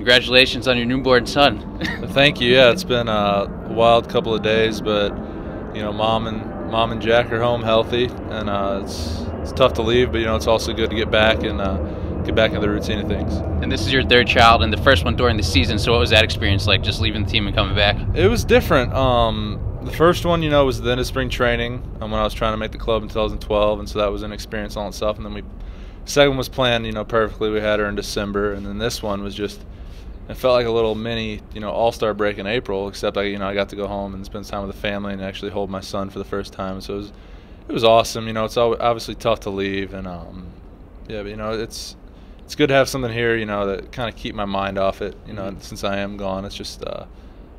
Congratulations on your newborn son. Thank you. Yeah, it's been a wild couple of days, but mom and Jack are home healthy, and it's tough to leave, but it's also good to get back and get back into the routine of things. And this is your third child and the first one during the season, so what was that experience like, just leaving the team and coming back? It was different. The first one, was the end of spring training when I was trying to make the club in 2012, and so that was an experience all itself. And then second one was planned, perfectly. We had her in December, and then this one was just, it felt like a little mini, all-star break in April, except I got to go home and spend time with the family and actually hold my son for the first time. So it was awesome. It's obviously tough to leave, and yeah, but it's good to have something here, that kind of keep my mind off it. Since I am gone, it's just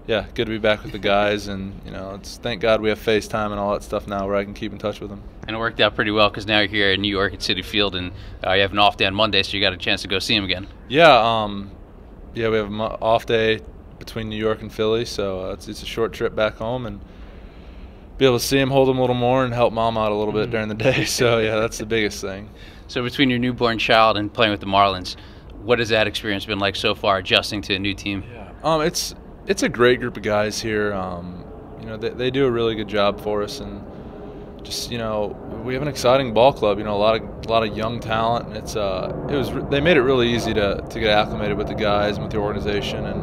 yeah, good to be back with the guys, and thank God we have FaceTime and all that stuff now where I can keep in touch with them. And it worked out pretty well because now you're here in New York at Citi Field, and you have an off day on Monday, so you got a chance to go see him again. Yeah, yeah, we have an off day between New York and Philly, so it's a short trip back home, and be able to see him, hold him a little more, and help mom out a little bit during the day. So yeah, that's the biggest thing. So between your newborn child and playing with the Marlins, what has that experience been like so far, adjusting to a new team? Yeah, it's a great group of guys here. They do a really good job for us, and just we have an exciting ball club. A lot of young talent, and they made it really easy to get acclimated with the guys and with the organization, and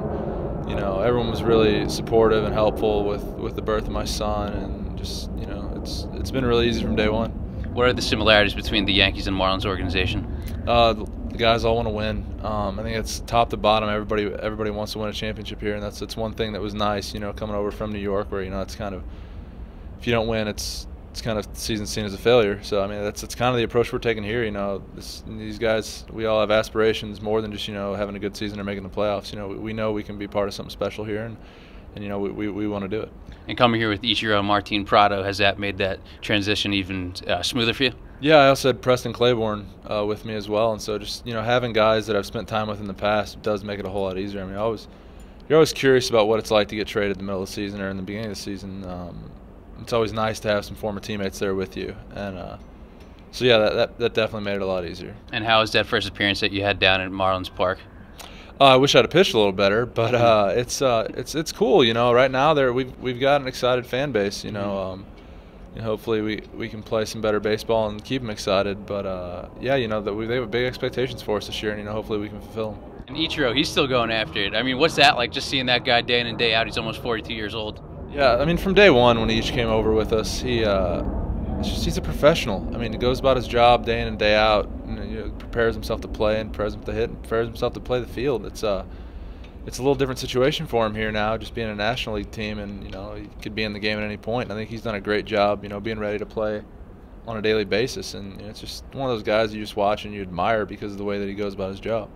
everyone was really supportive and helpful with the birth of my son, and just it's been really easy from day one. What are the similarities between the Yankees and Marlins organization? The guys all want to win. I think it's top to bottom. Everybody wants to win a championship here, and that's one thing that was nice. Coming over from New York, where it's kind of, if you don't win, it's kind of season seen as a failure. So I mean, that's kind of the approach we're taking here. These guys, we all have aspirations more than just having a good season or making the playoffs. We know we can be part of something special here, and we want to do it. And coming here with Ichiro Martin Prado, has that made that transition even smoother for you? Yeah, I also had Preston Claiborne with me as well, and so just having guys that I've spent time with in the past does make it a whole lot easier. I mean, you're always curious about what it's like to get traded in the middle of the season or in the beginning of the season. It's always nice to have some former teammates there with you, and so yeah, that definitely made it a lot easier. And how was that first appearance that you had down at Marlins Park? I wish I'd have pitched a little better, but it's cool. Right now we've got an excited fan base. Hopefully we can play some better baseball and keep them excited. But yeah, they have big expectations for us this year, and hopefully we can fulfill them. And Ichiro, he's still going after it. I mean, what's that like? Just seeing that guy day in and day out. He's almost 42 years old. Yeah, I mean, from day one when he came over with us, he's a professional. I mean, he goes about his job day in and day out, and prepares himself to play and prepares him to hit and prepares himself to play the field. It's a little different situation for him here now, just being a National League team, and he could be in the game at any point. And I think he's done a great job, being ready to play on a daily basis. And it's just one of those guys you just watch and you admire because of the way that he goes about his job.